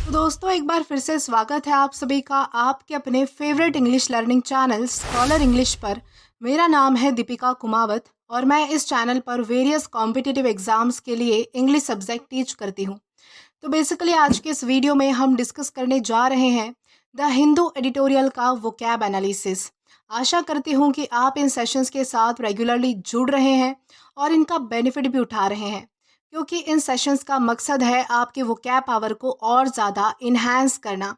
तो दोस्तों एक बार फिर से स्वागत है आप सभी का आपके अपने favourite English learning channel scholar English पर। मेरा नाम है दीपिका कुमावत और मैं इस चैनल पर वेरियस कॉम्पिटिटिव एग्जाम्स के लिए इंग्लिश सब्जेक्ट टीच करती हूँ। तो बेसिकली आज के इस वीडियो में हम डिस्कस करने जा रहे हैं द हिंदू एडिटोरियल का वोकैब एनालिसिस। आशा करती हूँ कि आप इन सेशंस के साथ रेगुलरली जुड़ रहे हैं और इनका बेनिफिट भी उठा रहे हैं, क्योंकि इन सेशंस का मकसद है आपके वोकैब पावर को और ज़्यादा इन्हांस करना।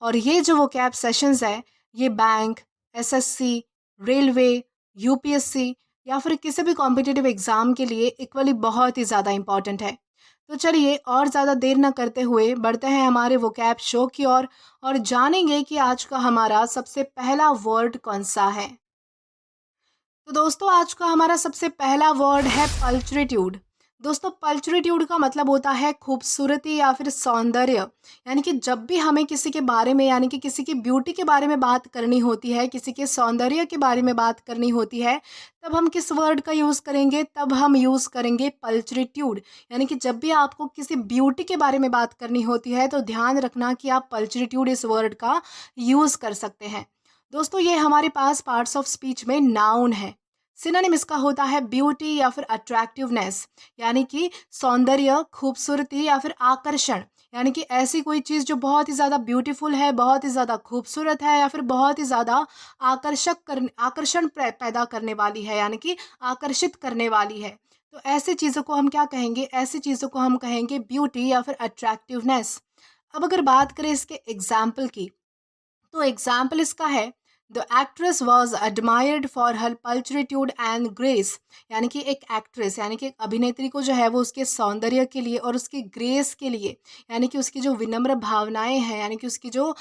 और ये जो वोकैब सेशंस है ये बैंक, एसएससी, रेलवे, यूपीएससी या फिर किसी भी कॉम्पिटिटिव एग्ज़ाम के लिए इक्वली बहुत ही ज़्यादा इंपॉर्टेंट है। तो चलिए और ज़्यादा देर न करते हुए बढ़ते हैं हमारे वोकैब शो की ओर और जानेंगे कि आज का हमारा सबसे पहला वर्ड कौन सा है। तो दोस्तों आज का हमारा सबसे पहला वर्ड है पल्चरिट्यूड। दोस्तों पल्चरिट्यूड का मतलब होता है खूबसूरती या फिर सौंदर्य। यानी कि जब भी हमें किसी के बारे में यानी कि किसी की ब्यूटी के बारे में बात करनी होती है, किसी के सौंदर्य के बारे में बात करनी होती है, तब हम किस वर्ड का यूज़ करेंगे? तब हम यूज़ करेंगे पल्चरिट्यूड। यानी कि जब भी आपको किसी ब्यूटी के बारे में बात करनी होती है तो ध्यान रखना कि आप पल्चरिट्यूड इस वर्ड का यूज़ कर सकते हैं। दोस्तों ये हमारे पास पार्ट्स ऑफ स्पीच में नाउन है। सिनोनिम इसका होता है ब्यूटी या फिर अट्रैक्टिवनेस, यानी कि सौंदर्य, खूबसूरती या फिर आकर्षण। यानी कि ऐसी कोई चीज़ जो बहुत ही ज़्यादा ब्यूटीफुल है, बहुत ही ज़्यादा खूबसूरत है या फिर बहुत ही ज़्यादा आकर्षण पैदा करने वाली है, यानी कि आकर्षित करने वाली है। तो ऐसी चीज़ों को हम क्या कहेंगे? ऐसी चीज़ों को हम कहेंगे ब्यूटी या फिर अट्रैक्टिवनेस। अब अगर बात करें इसके एग्जाम्पल की, तो एग्जाम्पल इसका है the actress was admired for her pulchritude and grace. यानी कि एक एक्ट्रेस यानी कि एक अभिनेत्री को जो है वो उसके सौंदर्य के लिए और उसकी ग्रेस के लिए, यानी कि उसकी जो विनम्र भावनाएं हैं, यानी कि उसकी जो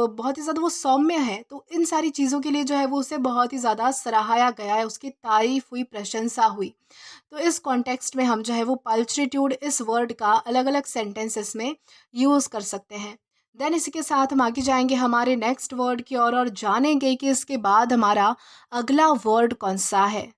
बहुत ही ज़्यादा वो सौम्य है, तो इन सारी चीज़ों के लिए जो है वो उसे बहुत ही ज़्यादा सराहाया गया है, उसकी तारीफ हुई, प्रशंसा हुई। तो इस कॉन्टेक्स्ट में हम जो है वो पल्चरिट्यूड इस वर्ड का अलग अलग सेंटेंसेस में यूज़ कर सकते हैं। देन इसी के साथ हम आगे जाएंगे हमारे नेक्स्ट वर्ड की ओर और जानेंगे कि इसके बाद हमारा अगला वर्ड कौन सा है।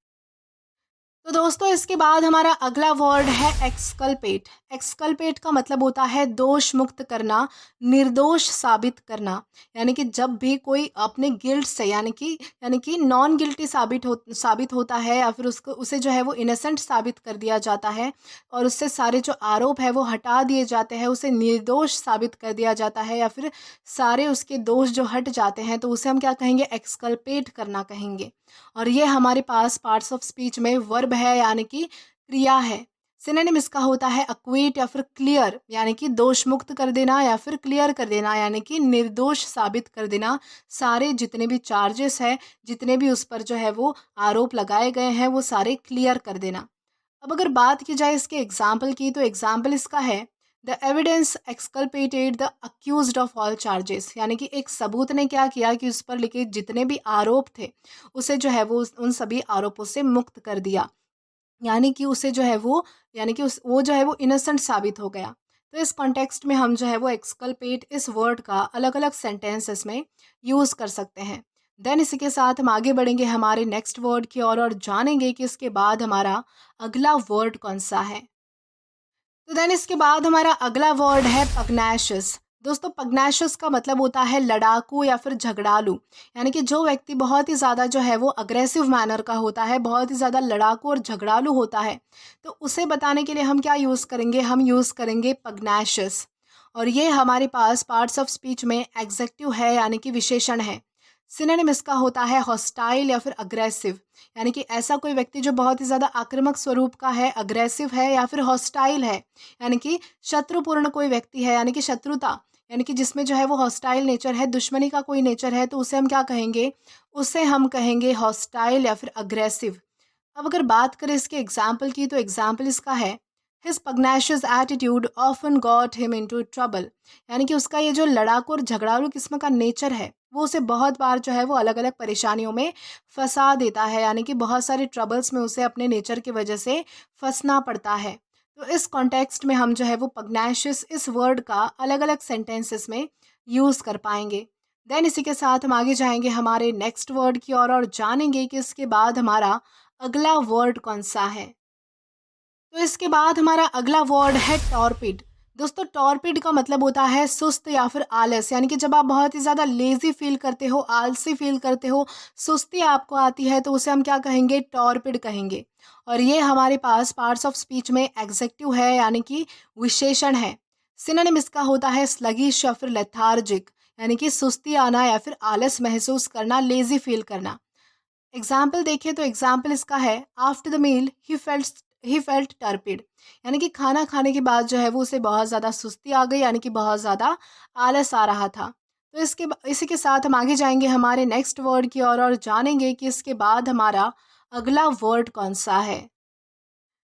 तो दोस्तों इसके बाद हमारा अगला वर्ड है एक्सकल्पेट। एक्सकल्पेट का मतलब होता है दोष मुक्त करना, निर्दोष साबित करना। यानी कि जब भी कोई अपने गिल्ट से यानी कि नॉन गिल्टी साबित होता है या फिर उसको उसे जो है वो इनोसेंट साबित कर दिया जाता है और उससे सारे जो आरोप है वो हटा दिए जाते हैं, उसे निर्दोष साबित कर दिया जाता है या फिर सारे उसके दोष जो हट जाते हैं, तो उसे हम क्या कहेंगे? एक्सकल्पेट करना कहेंगे। और ये हमारे पास पार्ट्स ऑफ स्पीच में वर्ब है, यानी कि क्रिया है। सिनोनिम इसका होता है अक्विट या फिर क्लियर, यानी कि दोष मुक्त कर देना या फिर क्लियर कर देना, यानी कि निर्दोष साबित कर देना। सारे जितने भी चार्जेस है, जितने भी उस पर जो है वो आरोप लगाए गए हैं, वो सारे क्लियर कर देना। अब अगर बात की जाए इसके एग्जाम्पल की, तो एग्जाम्पल इसका है the evidence exculpated the accused of all charges. यानी कि एक सबूत ने क्या किया कि उस पर लिखे जितने भी आरोप थे उसे जो है वो उन सभी आरोपों से मुक्त कर दिया। यानी कि उसे जो है वो यानी कि उस वो जो है वो इनोसेंट साबित हो गया। तो इस कॉन्टेक्स्ट में हम जो है वो एक्सकल्पेट इस वर्ड का अलग अलग सेंटेंसेस में यूज़ कर सकते हैं। देन इसी के साथ हम आगे बढ़ेंगे हमारे नेक्स्ट वर्ड की ओर और जानेंगे कि इसके बाद हमारा अगला वर्ड कौन सा है। तो देन इसके बाद हमारा अगला वर्ड है पग्नैशियस। दोस्तों पग्नैशियस का मतलब होता है लड़ाकू या फिर झगड़ालू। यानी कि जो व्यक्ति बहुत ही ज़्यादा जो है वो अग्रेसिव मैनर का होता है, बहुत ही ज़्यादा लड़ाकू और झगड़ालू होता है, तो उसे बताने के लिए हम क्या यूज़ करेंगे? हम यूज़ करेंगे पग्नैशियस। और ये हमारे पास पार्ट्स ऑफ स्पीच में एग्जेक्टिव है, यानी कि विशेषण है। सिनोनिम इसका होता है हॉस्टाइल या फिर अग्रेसिव। यानी कि ऐसा कोई व्यक्ति जो बहुत ही ज़्यादा आक्रामक स्वरूप का है, अग्रेसिव है या फिर हॉस्टाइल है, यानी कि शत्रुपूर्ण कोई व्यक्ति है, यानी कि शत्रुता, यानी कि जिसमें जो है वो हॉस्टाइल नेचर है, दुश्मनी का कोई नेचर है, तो उसे हम क्या कहेंगे? उसे हम कहेंगे हॉस्टाइल या फिर अग्रेसिव। अब अगर बात करें इसके एग्जाम्पल की, तो एग्जाम्पल इसका है his pugnacious attitude often got him into trouble. यानी कि उसका ये जो लड़ाकू और झगड़ालू किस्म का नेचर है वो उसे बहुत बार जो है वो अलग अलग परेशानियों में फंसा देता है, यानी कि बहुत सारे ट्रबल्स में उसे अपने नेचर की वजह से फंसना पड़ता है। तो इस कॉन्टेक्स्ट में हम जो है वो पग्नैशियस इस वर्ड का अलग अलग सेंटेंसेस में यूज़ कर पाएंगे। देन इसी के साथ हम आगे जाएंगे हमारे नेक्स्ट वर्ड की ओर और जानेंगे कि इसके बाद हमारा अगला वर्ड कौन सा है। तो इसके बाद हमारा अगला वर्ड है टॉर्पिड। दोस्तों टॉर्पिड का मतलब होता है सुस्त या फिर आलस, यानी कि जब आप बहुत ही ज़्यादा लेज़ी फील करते हो, आलसी फील करते हो, सुस्ती आपको आती है, तो उसे हम क्या कहेंगे? टॉर्पिड कहेंगे। और ये हमारे पास पार्ट्स ऑफ स्पीच में एग्जेक्टिव है, यानी कि विशेषण है। सिनोनिम इसका होता है स्लगिश या फिर लेथार्जिक, यानी कि सुस्ती आना या फिर आलस महसूस करना, लेज़ी फील करना। एग्जाम्पल देखें तो एग्जाम्पल इसका है, after the meal he felt torpid, यानी कि खाना खाने के बाद जो है वो उसे बहुत ज़्यादा सुस्ती आ गई, यानी कि बहुत ज़्यादा आलस आ रहा था। तो इसी के साथ हम आगे जाएंगे हमारे नेक्स्ट वर्ड की और जानेंगे कि इसके बाद हमारा अगला वर्ड कौन सा है।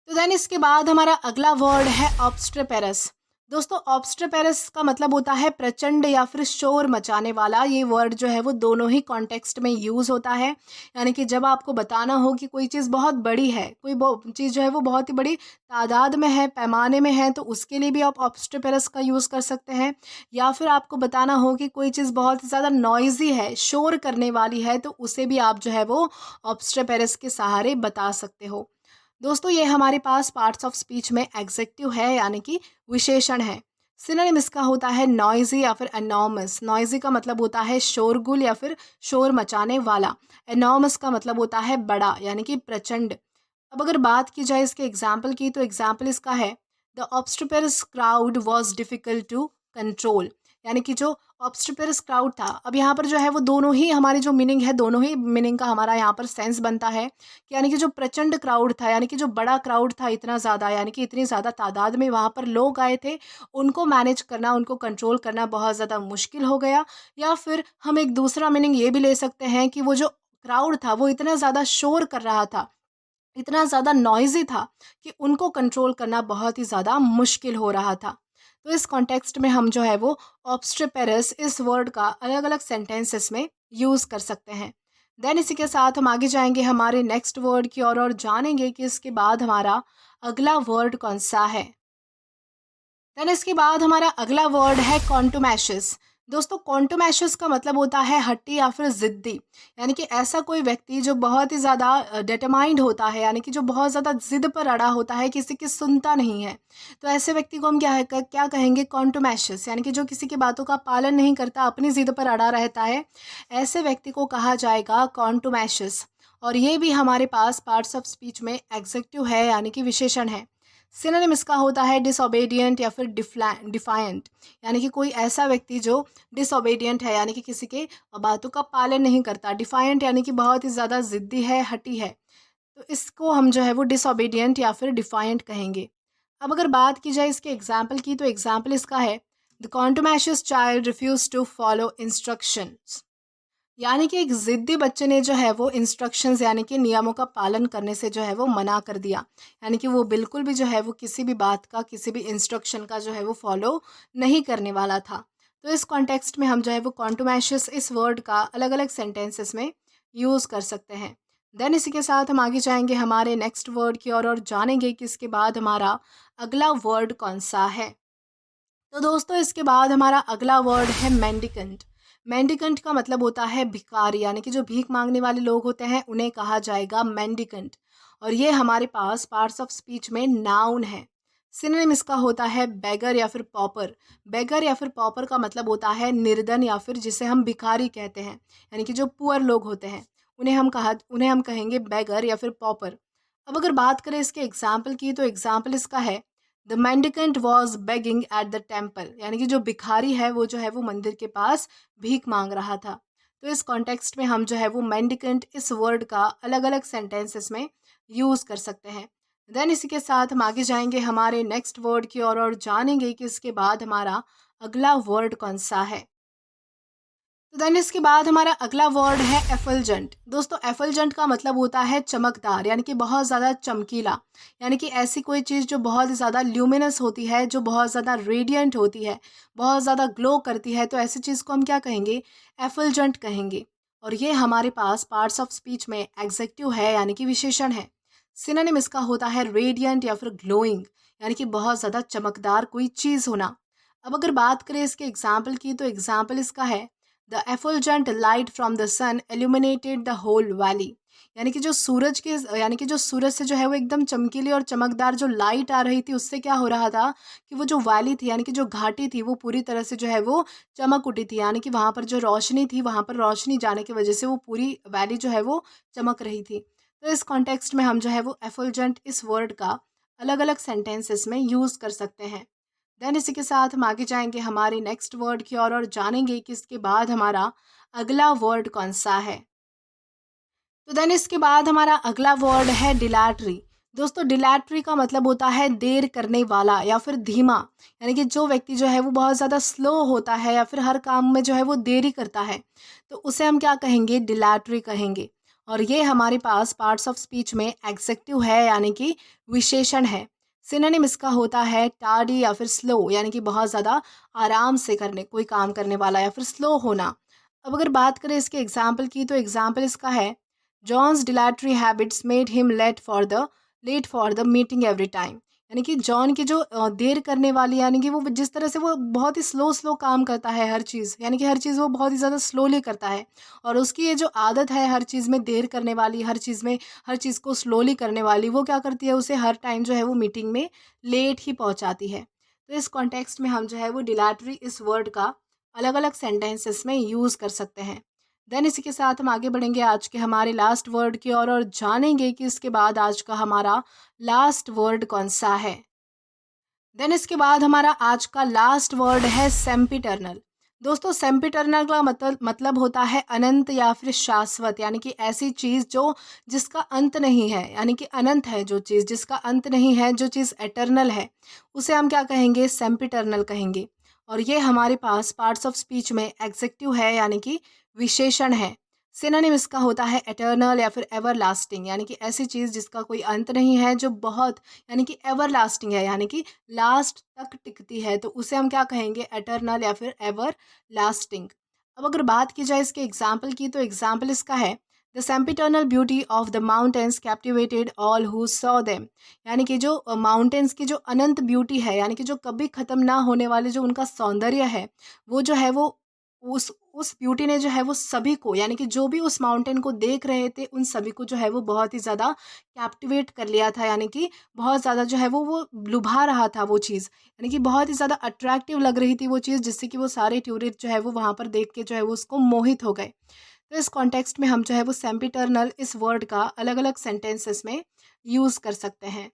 तो देन इसके बाद हमारा अगला वर्ड है ऑब्स्ट्रेपेरस। दोस्तों ऑब्स्ट्रेपेरस का मतलब होता है प्रचंड या फिर शोर मचाने वाला। ये वर्ड जो है वो दोनों ही कॉन्टेक्स्ट में यूज़ होता है, यानी कि जब आपको बताना हो कि कोई चीज़ बहुत बड़ी है, कोई चीज़ जो है वो बहुत ही बड़ी तादाद में है, पैमाने में है, तो उसके लिए भी आप ऑब्स्ट्रेपेरस का यूज़ कर सकते हैं। या फिर आपको बताना हो कि कोई चीज़ बहुत ही ज़्यादा नॉइज़ी है, शोर करने वाली है, तो उसे भी आप जो है वो ऑब्स्ट्रेपेरस के सहारे बता सकते हो। दोस्तों ये हमारे पास पार्ट्स ऑफ स्पीच में एग्जेक्टिव है, यानी कि विशेषण है। सिनोनिम इसका होता है नॉइजी या फिर एनॉर्मस। नॉइजी का मतलब होता है शोरगुल या फिर शोर मचाने वाला। एनॉर्मस का मतलब होता है बड़ा, यानी कि प्रचंड। अब अगर बात की जाए इसके एग्जाम्पल की, तो एग्जाम्पल इसका है, the obstreperous crowd was difficult to control, यानी कि जो ऑब्स्ट्रपेरस क्राउड था। अब यहाँ पर जो है वो दोनों ही हमारी जो मीनिंग है, दोनों ही मीनिंग का हमारा यहाँ पर सेंस बनता है कि यानी कि जो प्रचंड क्राउड था, यानी कि जो बड़ा क्राउड था, इतना ज़्यादा, यानी कि इतनी ज़्यादा तादाद में वहाँ पर लोग आए थे, उनको मैनेज करना, उनको कंट्रोल करना बहुत ज़्यादा मुश्किल हो गया। या फिर हम एक दूसरा मीनिंग ये भी ले सकते हैं कि वो जो क्राउड था वो इतना ज़्यादा शोर कर रहा था, इतना ज़्यादा नॉइज़ी था कि उनको कंट्रोल करना बहुत ही ज़्यादा मुश्किल हो रहा था। तो इस कॉन्टेक्स्ट में हम जो है वो ऑब्स्ट्रेपेरस इस वर्ड का अलग अलग सेंटेंसेस में यूज़ कर सकते हैं। देन इसी के साथ हम आगे जाएंगे हमारे नेक्स्ट वर्ड की और जानेंगे कि इसके बाद हमारा अगला वर्ड कौन सा है। देन इसके बाद हमारा अगला वर्ड है कॉन्टोमैशियस। दोस्तों कॉन्टोमैशियस का मतलब होता है हट्टी या फिर ज़िद्दी, यानी कि ऐसा कोई व्यक्ति जो बहुत ही ज़्यादा डिटरमाइंड होता है, यानी कि जो बहुत ज़्यादा ज़िद पर अड़ा होता है, किसी की सुनता नहीं है। तो ऐसे व्यक्ति को हम क्या कहेंगे? कॉन्टोमैशियस, यानी कि जो किसी की बातों का पालन नहीं करता, अपनी ज़िद पर अड़ा रहता है, ऐसे व्यक्ति को कहा जाएगा कॉन्टोमैशियस। और ये भी हमारे पास पार्ट्स ऑफ स्पीच में एग्जेक्टिव है, यानी कि विशेषण है। सिनोनिम इसका होता है डिसोबीडियंट या फिर डिफायंट, यानी कि कोई ऐसा व्यक्ति जो डिसोबीडियंट है, यानी कि किसी के बातों का पालन नहीं करता। डिफायंट यानी कि बहुत ही ज़्यादा ज़िद्दी है, हठी है, तो इसको हम जो है वो डिसोबीडियंट या फिर डिफायंट कहेंगे। अब अगर बात की जाए इसके एग्जाम्पल की, तो एग्जाम्पल इसका है, the contumacious child refuse to follow instructions, यानी कि एक ज़िद्दी बच्चे ने जो है वो इंस्ट्रक्शंस, यानी कि नियमों का पालन करने से जो है वो मना कर दिया, यानी कि वो बिल्कुल भी जो है वो किसी भी बात का, किसी भी इंस्ट्रक्शन का जो है वो फॉलो नहीं करने वाला था। तो इस कॉन्टेक्स्ट में हम जो है वो कॉन्टोमैशियस इस वर्ड का अलग अलग सेंटेंसेस में यूज़ कर सकते हैं। देन इसी के साथ हम आगे जाएंगे हमारे नेक्स्ट वर्ड की और जानेंगे कि इसके बाद हमारा अगला वर्ड कौन सा है। तो दोस्तों इसके बाद हमारा अगला वर्ड है मेंडिकेंट। मेंडिकेंट का मतलब होता है भिखारी, यानी कि जो भीख मांगने वाले लोग होते हैं उन्हें कहा जाएगा मेंडिकेंट। और ये हमारे पास पार्ट्स ऑफ स्पीच में नाउन है। सिनोनिम इसका होता है बेगर या फिर पॉपर। बेगर या फिर पॉपर का मतलब होता है निर्धन, या फिर जिसे हम भिखारी कहते हैं, यानी कि जो पुअर लोग होते हैं उन्हें हम कहेंगे बेगर या फिर पॉपर। अब अगर बात करें इसके एग्जाम्पल की, तो एग्जाम्पल इसका है, the mendicant was begging at the temple, यानी कि जो भिखारी है वो जो है वो मंदिर के पास भीख मांग रहा था। तो इस कॉन्टेक्स्ट में हम जो है वो मेंडिकेंट इस वर्ड का अलग अलग सेंटेंसेस में यूज़ कर सकते हैं। देन इसी के साथ हम आगे जाएंगे हमारे नेक्स्ट वर्ड की और जानेंगे कि इसके बाद हमारा अगला वर्ड कौन सा है। तो देन इसके बाद हमारा अगला वर्ड है एफलजेंट। दोस्तों एफलजेंट का मतलब होता है चमकदार, यानी कि बहुत ज़्यादा चमकीला, यानी कि ऐसी कोई चीज़ जो बहुत ज़्यादा ल्यूमिनस होती है, जो बहुत ज़्यादा रेडियंट होती है, बहुत ज़्यादा ग्लो करती है, तो ऐसी चीज़ को हम क्या कहेंगे? एफलजेंट कहेंगे। और ये हमारे पास पार्ट्स ऑफ स्पीच में एग्जेक्टिव है, यानी कि विशेषण है। सिनोनिम इसका होता है रेडियंट या फिर ग्लोइंग, यानी कि बहुत ज़्यादा चमकदार कोई चीज़ होना। अब अगर बात करें इसके एग्जाम्पल की, तो एग्जाम्पल इसका है, the effulgent light from the sun illuminated the whole valley, यानी कि जो सूरज के यानी कि जो सूरज से जो है वो एकदम चमकीली और चमकदार जो लाइट आ रही थी, उससे क्या हो रहा था कि वो जो वैली थी यानी कि जो घाटी थी वो पूरी तरह से जो है वो चमक उठी थी। यानी कि वहाँ पर जो रोशनी थी, वहाँ पर रोशनी जाने की वजह से वो पूरी वैली जो है वो चमक रही थी। तो इस कॉन्टेक्स्ट में हम जो है वो एफुलजेंट इस वर्ड का अलग-अलग सेंटेंसेस में यूज़ कर सकते हैं। देन इसी के साथ हम आगे जाएँगे हमारे नेक्स्ट वर्ड की ओर और जानेंगे कि इसके बाद हमारा अगला वर्ड कौन-सा है। तो देन इसके बाद हमारा अगला वर्ड है डिलैटरी। दोस्तों डिलैटरी का मतलब होता है देर करने वाला या फिर धीमा। यानी कि जो व्यक्ति जो है वो बहुत ज़्यादा स्लो होता है या फिर हर काम में जो है वो देरी करता है, तो उसे हम क्या कहेंगे, डिलैटरी कहेंगे। और ये हमारे पास पार्ट्स ऑफ स्पीच में एग्जेक्टिव है यानी कि विशेषण है। सिनोनिम इसका होता है टार्डी या फिर स्लो, यानी कि बहुत ज़्यादा आराम से करने कोई काम करने वाला या फिर स्लो होना। अब अगर बात करें इसके एग्जाम्पल की, तो एग्जाम्पल इसका है John's dilatory habits made him late for the meeting every time. यानी कि जॉन की जो देर करने वाली, यानी कि वो जिस तरह से वो बहुत ही स्लो स्लो काम करता है हर चीज़, यानी कि हर चीज़ वो बहुत ही ज़्यादा स्लोली करता है। और उसकी ये जो आदत है हर चीज़ में देर करने वाली, हर चीज़ में हर चीज़ को स्लोली करने वाली, वो क्या करती है, उसे हर टाइम जो है वो मीटिंग में लेट ही पहुंचाती है। तो इस कॉन्टेक्स्ट में हम जो है वो डिलैटरी इस वर्ड का अलग अलग सेंटेंसेस में यूज़ कर सकते हैं। देन इसी के साथ हम आगे बढ़ेंगे आज के हमारे लास्ट वर्ड की ओर और जानेंगे कि इसके बाद आज का हमारा लास्ट वर्ड कौन सा है। देन इसके बाद हमारा आज का लास्ट वर्ड है सेम्पिटर्नल। दोस्तों सेम्पिटर्नल का मतलब होता है अनंत या फिर शाश्वत, यानी कि ऐसी चीज़ जो जिसका अंत नहीं है, यानी कि अनंत है जो चीज़ जिसका अंत नहीं है, जो चीज़ एटर्नल है, उसे हम क्या कहेंगे, सेम्पिटर्नल कहेंगे। और ये हमारे पास पार्ट्स ऑफ स्पीच में एग्जेक्टिव है यानी कि विशेषण है। सिनोनिम इसका होता है एटर्नल या फिर एवरलास्टिंग, यानी कि ऐसी चीज़ जिसका कोई अंत नहीं है, जो बहुत यानी कि एवरलास्टिंग है, यानी कि लास्ट तक टिकती है, तो उसे हम क्या कहेंगे, एटर्नल या फिर एवर लास्टिंग। अब अगर बात की जाए इसके एग्जाम्पल की, तो एग्जाम्पल इसका है the sempiternal beauty of the mountains captivated all who saw them. यानी कि जो माउंटेन्स की जो अनंत ब्यूटी है, यानी कि जो कभी ख़त्म ना होने वाले जो उनका सौंदर्य है, वो जो है वो उस ब्यूटी ने जो है वो सभी को, यानी कि जो भी उस माउंटेन को देख रहे थे, उन सभी को जो है वो बहुत ही ज़्यादा कैप्टिवेट कर लिया था। यानी कि बहुत ज़्यादा जो है वो लुभा रहा था वो चीज़, यानी कि बहुत ही ज़्यादा अट्रैक्टिव लग रही थी वो चीज़, जिससे कि वो सारे टूरिस्ट जो है वो वहाँ पर देख के जो है वो उसको मोहित हो गए। तो इस कॉन्टेक्स्ट में हम जो है वो सेम्पिटर्नल इस वर्ड का अलग अलग सेंटेंसेस में यूज़ कर सकते हैं।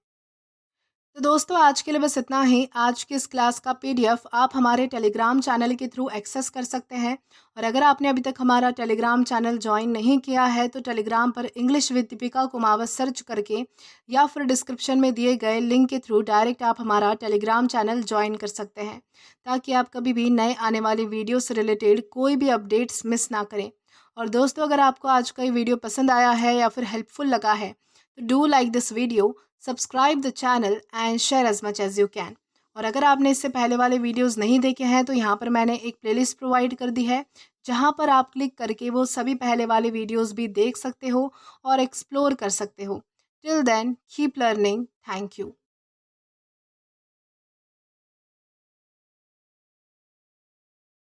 तो दोस्तों आज के लिए बस इतना ही। आज की इस क्लास का पीडीएफ आप हमारे टेलीग्राम चैनल के थ्रू एक्सेस कर सकते हैं। और अगर आपने अभी तक हमारा टेलीग्राम चैनल ज्वाइन नहीं किया है, तो टेलीग्राम पर English with Deepika Kumawat search करके या फिर डिस्क्रिप्शन में दिए गए लिंक के थ्रू डायरेक्ट आप हमारा टेलीग्राम चैनल ज्वाइन कर सकते हैं, ताकि आप कभी भी नए आने वाली वीडियो से रिलेटेड कोई भी अपडेट्स मिस ना करें। और दोस्तों अगर आपको आज का ये वीडियो पसंद आया है या फिर हेल्पफुल लगा है, तो do like this video, subscribe the channel and share as much as you can. और अगर आपने इससे पहले वाले वीडियोस नहीं देखे हैं, तो यहाँ पर मैंने एक प्लेलिस्ट प्रोवाइड कर दी है, जहाँ पर आप क्लिक करके वो सभी पहले वाले वीडियोस भी देख सकते हो और एक्सप्लोर कर सकते हो। Till then keep learning. Thank you.